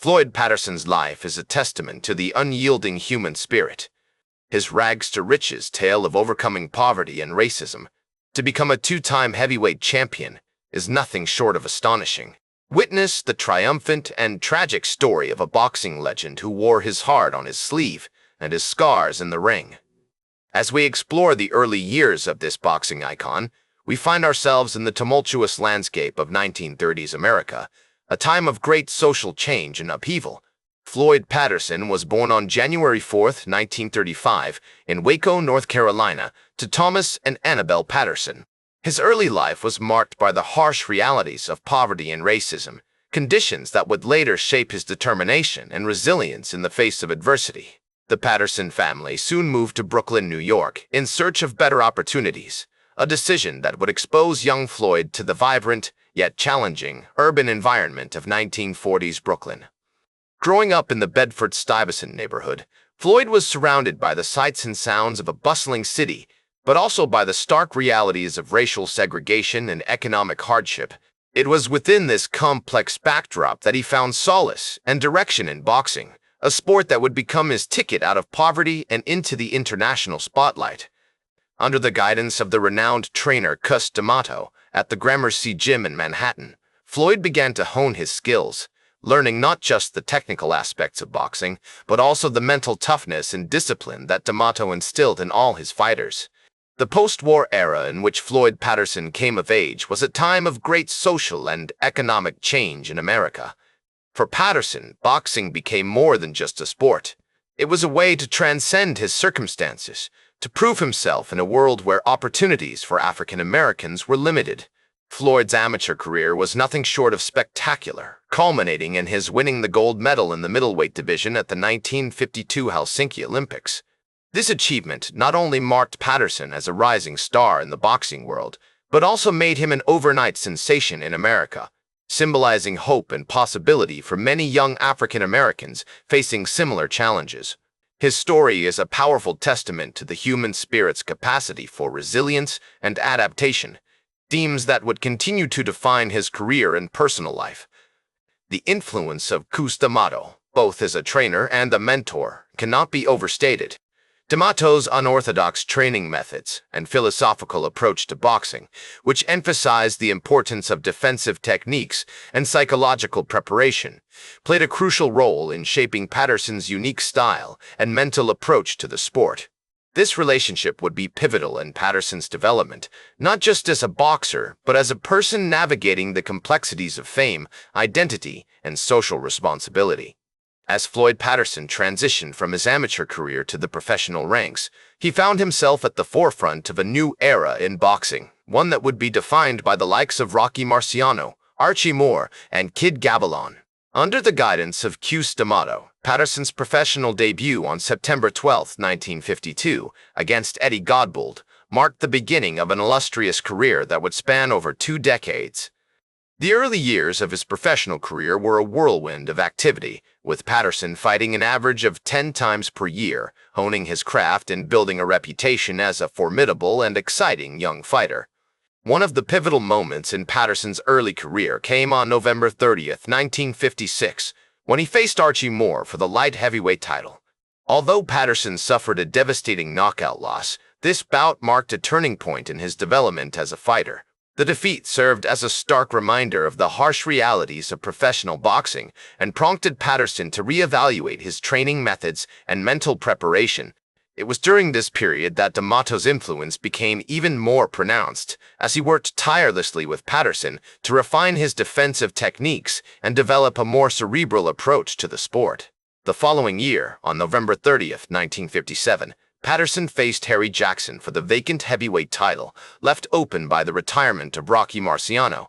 Floyd Patterson's life is a testament to the unyielding human spirit. His rags-to-riches tale of overcoming poverty and racism to become a two-time heavyweight champion is nothing short of astonishing. Witness the triumphant and tragic story of a boxing legend who wore his heart on his sleeve and his scars in the ring. As we explore the early years of this boxing icon, we find ourselves in the tumultuous landscape of 1930s America, a time of great social change and upheaval. Floyd Patterson was born on January 4, 1935, in Waco, North Carolina, to Thomas and Annabelle Patterson. His early life was marked by the harsh realities of poverty and racism, conditions that would later shape his determination and resilience in the face of adversity. The Patterson family soon moved to Brooklyn, New York, in search of better opportunities, a decision that would expose young Floyd to the vibrant, yet challenging, urban environment of 1940s Brooklyn. Growing up in the Bedford-Stuyvesant neighborhood, Floyd was surrounded by the sights and sounds of a bustling city, but also by the stark realities of racial segregation and economic hardship. It was within this complex backdrop that he found solace and direction in boxing, a sport that would become his ticket out of poverty and into the international spotlight. Under the guidance of the renowned trainer Cus D'Amato at the Gramercy Gym in Manhattan, Floyd began to hone his skills, learning not just the technical aspects of boxing, but also the mental toughness and discipline that D'Amato instilled in all his fighters. The post-war era in which Floyd Patterson came of age was a time of great social and economic change in America. For Patterson, boxing became more than just a sport. It was a way to transcend his circumstances, to prove himself in a world where opportunities for African Americans were limited. Floyd's amateur career was nothing short of spectacular, culminating in his winning the gold medal in the middleweight division at the 1952 Helsinki Olympics. This achievement not only marked Patterson as a rising star in the boxing world, but also made him an overnight sensation in America, symbolizing hope and possibility for many young African Americans facing similar challenges. His story is a powerful testament to the human spirit's capacity for resilience and adaptation, themes that would continue to define his career and personal life. The influence of Cus D'Amato, both as a trainer and a mentor, cannot be overstated. D'Amato's unorthodox training methods and philosophical approach to boxing, which emphasized the importance of defensive techniques and psychological preparation, played a crucial role in shaping Patterson's unique style and mental approach to the sport. This relationship would be pivotal in Patterson's development, not just as a boxer, but as a person navigating the complexities of fame, identity, and social responsibility. As Floyd Patterson transitioned from his amateur career to the professional ranks, he found himself at the forefront of a new era in boxing, one that would be defined by the likes of Rocky Marciano, Archie Moore, and Kid Gavilan. Under the guidance of Cus D'Amato, Patterson's professional debut on September 12, 1952, against Eddie Godbold, marked the beginning of an illustrious career that would span over 2 decades. The early years of his professional career were a whirlwind of activity, with Patterson fighting an average of 10 times per year, honing his craft and building a reputation as a formidable and exciting young fighter. One of the pivotal moments in Patterson's early career came on November 30, 1956, when he faced Archie Moore for the light heavyweight title. Although Patterson suffered a devastating knockout loss, this bout marked a turning point in his development as a fighter. The defeat served as a stark reminder of the harsh realities of professional boxing and prompted Patterson to reevaluate his training methods and mental preparation. It was during this period that D'Amato's influence became even more pronounced, as he worked tirelessly with Patterson to refine his defensive techniques and develop a more cerebral approach to the sport. The following year, on November 30, 1957, Patterson faced Harry Jackson for the vacant heavyweight title, left open by the retirement of Rocky Marciano.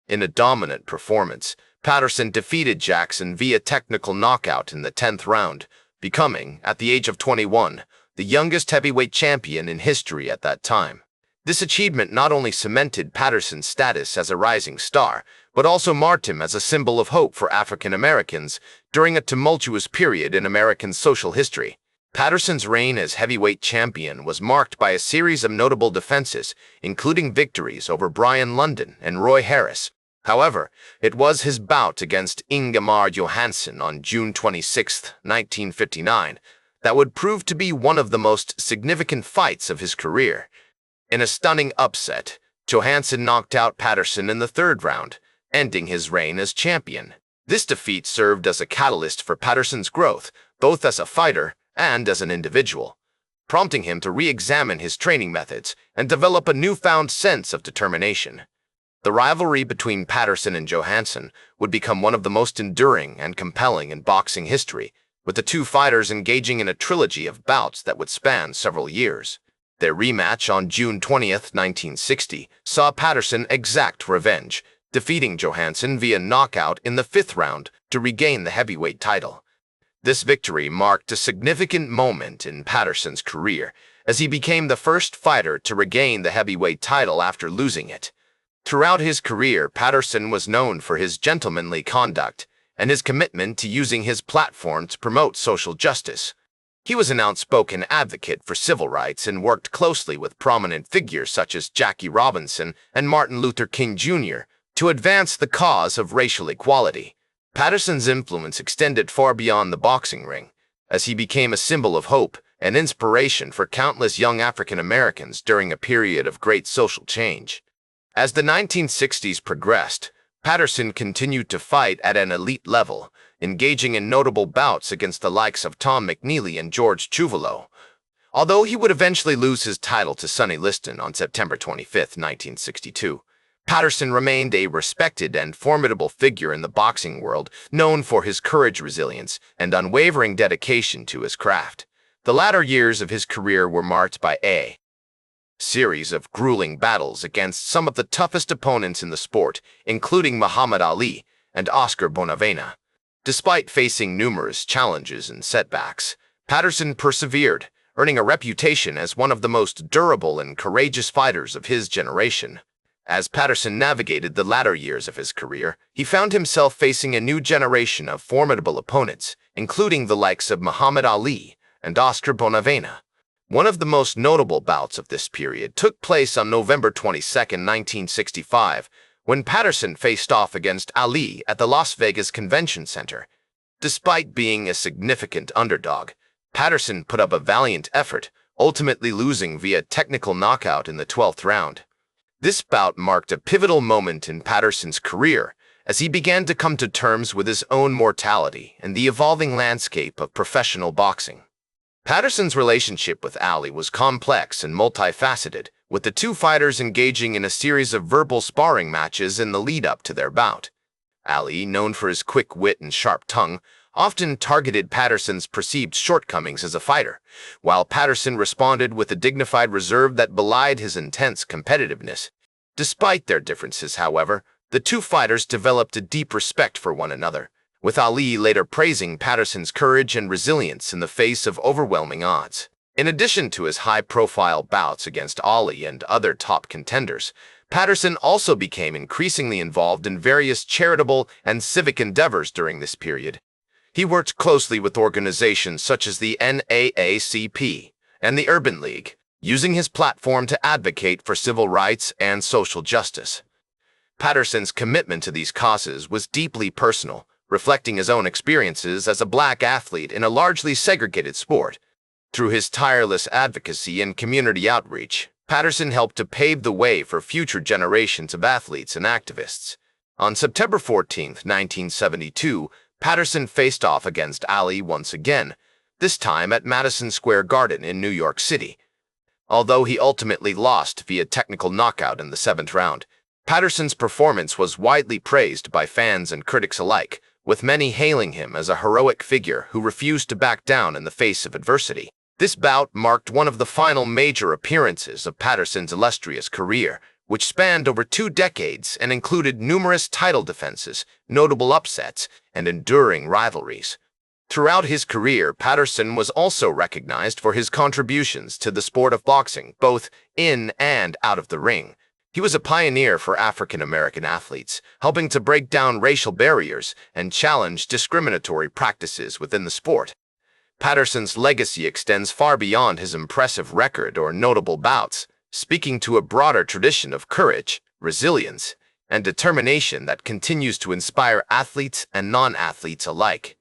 In a dominant performance, Patterson defeated Jackson via technical knockout in the 10th round, becoming, at the age of 21, the youngest heavyweight champion in history at that time. This achievement not only cemented Patterson's status as a rising star, but also marked him as a symbol of hope for African Americans during a tumultuous period in American social history. Patterson's reign as heavyweight champion was marked by a series of notable defenses, including victories over Brian London and Roy Harris. However, it was his bout against Ingemar Johansson on June 26, 1959, that would prove to be one of the most significant fights of his career. In a stunning upset, Johansson knocked out Patterson in the third round, ending his reign as champion. This defeat served as a catalyst for Patterson's growth, both as a fighter and as an individual, prompting him to re-examine his training methods and develop a newfound sense of determination. The rivalry between Patterson and Johansson would become one of the most enduring and compelling in boxing history, with the two fighters engaging in a trilogy of bouts that would span several years. Their rematch on June 20, 1960, saw Patterson exact revenge, defeating Johansson via knockout in the fifth round to regain the heavyweight title. This victory marked a significant moment in Patterson's career, as he became the first fighter to regain the heavyweight title after losing it. Throughout his career, Patterson was known for his gentlemanly conduct and his commitment to using his platform to promote social justice. He was an outspoken advocate for civil rights and worked closely with prominent figures such as Jackie Robinson and Martin Luther King Jr. to advance the cause of racial equality. Patterson's influence extended far beyond the boxing ring, as he became a symbol of hope and inspiration for countless young African Americans during a period of great social change. As the 1960s progressed, Patterson continued to fight at an elite level, engaging in notable bouts against the likes of Tom McNeely and George Chuvalo. Although he would eventually lose his title to Sonny Liston on September 25, 1962, Patterson remained a respected and formidable figure in the boxing world, known for his courage, resilience, and unwavering dedication to his craft. The latter years of his career were marked by a series of grueling battles against some of the toughest opponents in the sport, including Muhammad Ali and Oscar Bonavena. Despite facing numerous challenges and setbacks, Patterson persevered, earning a reputation as one of the most durable and courageous fighters of his generation. As Patterson navigated the latter years of his career, he found himself facing a new generation of formidable opponents, including the likes of Muhammad Ali and Oscar Bonavena. One of the most notable bouts of this period took place on November 22, 1965, when Patterson faced off against Ali at the Las Vegas Convention Center. Despite being a significant underdog, Patterson put up a valiant effort, ultimately losing via technical knockout in the 12th round. This bout marked a pivotal moment in Patterson's career, as he began to come to terms with his own mortality and the evolving landscape of professional boxing. Patterson's relationship with Ali was complex and multifaceted, with the two fighters engaging in a series of verbal sparring matches in the lead-up to their bout. Ali, known for his quick wit and sharp tongue, often targeted Patterson's perceived shortcomings as a fighter, while Patterson responded with a dignified reserve that belied his intense competitiveness. Despite their differences, however, the two fighters developed a deep respect for one another, with Ali later praising Patterson's courage and resilience in the face of overwhelming odds. In addition to his high-profile bouts against Ali and other top contenders, Patterson also became increasingly involved in various charitable and civic endeavors during this period. He worked closely with organizations such as the NAACP and the Urban League, using his platform to advocate for civil rights and social justice. Patterson's commitment to these causes was deeply personal, reflecting his own experiences as a black athlete in a largely segregated sport. Through his tireless advocacy and community outreach, Patterson helped to pave the way for future generations of athletes and activists. On September 14, 1972, Patterson faced off against Ali once again, this time at Madison Square Garden in New York City. Although he ultimately lost via technical knockout in the 7th round, Patterson's performance was widely praised by fans and critics alike, with many hailing him as a heroic figure who refused to back down in the face of adversity. This bout marked one of the final major appearances of Patterson's illustrious career, which spanned over 2 decades and included numerous title defenses, notable upsets, and enduring rivalries. Throughout his career, Patterson was also recognized for his contributions to the sport of boxing, both in and out of the ring. He was a pioneer for African-American athletes, helping to break down racial barriers and challenge discriminatory practices within the sport. Patterson's legacy extends far beyond his impressive record or notable bouts, speaking to a broader tradition of courage, resilience, and determination that continues to inspire athletes and non-athletes alike.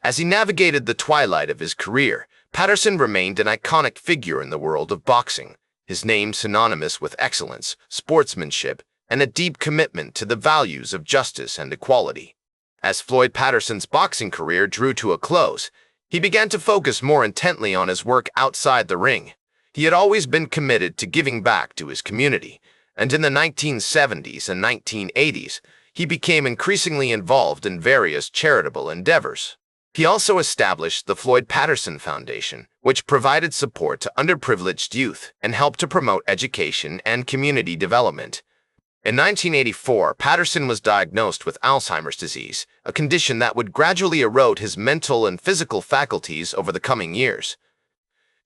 As he navigated the twilight of his career, Patterson remained an iconic figure in the world of boxing, his name synonymous with excellence, sportsmanship, and a deep commitment to the values of justice and equality. As Floyd Patterson's boxing career drew to a close, he began to focus more intently on his work outside the ring. He had always been committed to giving back to his community, and in the 1970s and 1980s, he became increasingly involved in various charitable endeavors. He also established the Floyd Patterson Foundation, which provided support to underprivileged youth and helped to promote education and community development. In 1984, Patterson was diagnosed with Alzheimer's disease, a condition that would gradually erode his mental and physical faculties over the coming years.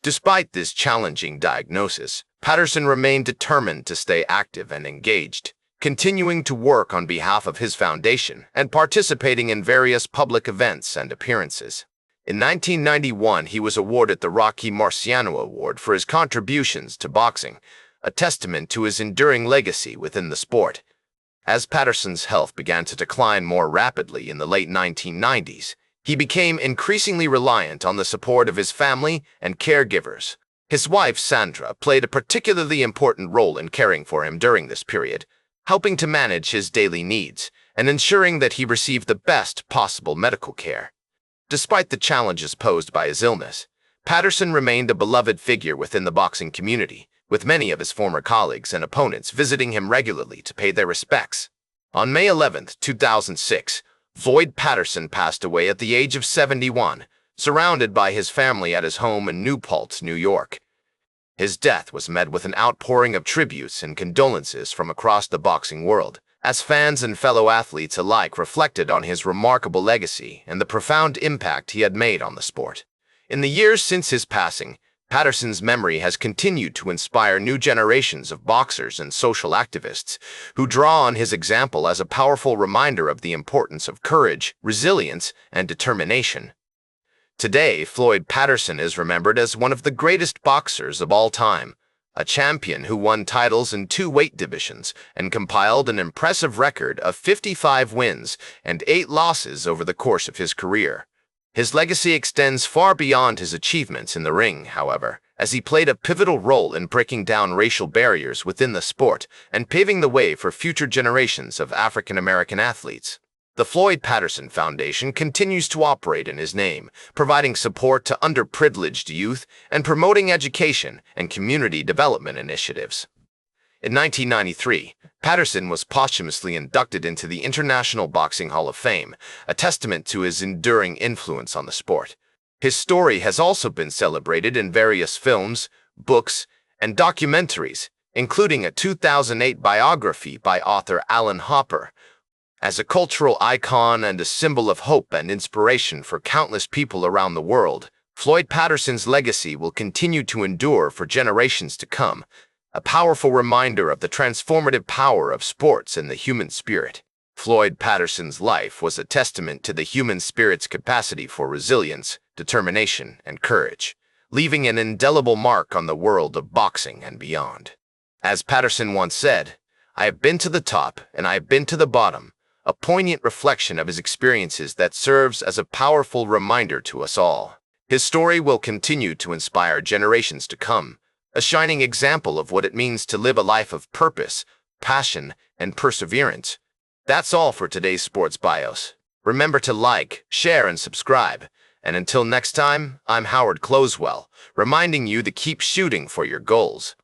Despite this challenging diagnosis, Patterson remained determined to stay active and engaged, continuing to work on behalf of his foundation and participating in various public events and appearances. In 1991, he was awarded the Rocky Marciano Award for his contributions to boxing, a testament to his enduring legacy within the sport. As Patterson's health began to decline more rapidly in the late 1990s, he became increasingly reliant on the support of his family and caregivers. His wife, Sandra, played a particularly important role in caring for him during this period, helping to manage his daily needs and ensuring that he received the best possible medical care. Despite the challenges posed by his illness, Patterson remained a beloved figure within the boxing community, with many of his former colleagues and opponents visiting him regularly to pay their respects. On May 11, 2006, Floyd Patterson passed away at the age of 71, surrounded by his family at his home in New Paltz, New York. His death was met with an outpouring of tributes and condolences from across the boxing world, as fans and fellow athletes alike reflected on his remarkable legacy and the profound impact he had made on the sport. In the years since his passing, Patterson's memory has continued to inspire new generations of boxers and social activists who draw on his example as a powerful reminder of the importance of courage, resilience, and determination. Today, Floyd Patterson is remembered as one of the greatest boxers of all time, a champion who won titles in 2 weight divisions and compiled an impressive record of 55 wins and 8 losses over the course of his career. His legacy extends far beyond his achievements in the ring, however, as he played a pivotal role in breaking down racial barriers within the sport and paving the way for future generations of African-American athletes. The Floyd Patterson Foundation continues to operate in his name, providing support to underprivileged youth and promoting education and community development initiatives. In 1993, Patterson was posthumously inducted into the International Boxing Hall of Fame, a testament to his enduring influence on the sport. His story has also been celebrated in various films, books, and documentaries, including a 2008 biography by author Alan Hopper. As a cultural icon and a symbol of hope and inspiration for countless people around the world, Floyd Patterson's legacy will continue to endure for generations to come, a powerful reminder of the transformative power of sports and the human spirit. Floyd Patterson's life was a testament to the human spirit's capacity for resilience, determination, and courage, leaving an indelible mark on the world of boxing and beyond. As Patterson once said, "I have been to the top and I have been to the bottom," a poignant reflection of his experiences that serves as a powerful reminder to us all. His story will continue to inspire generations to come, a shining example of what it means to live a life of purpose, passion, and perseverance. That's all for today's Sports Bios. Remember to like, share, and subscribe. And until next time, I'm Howard Closewell, reminding you to keep shooting for your goals.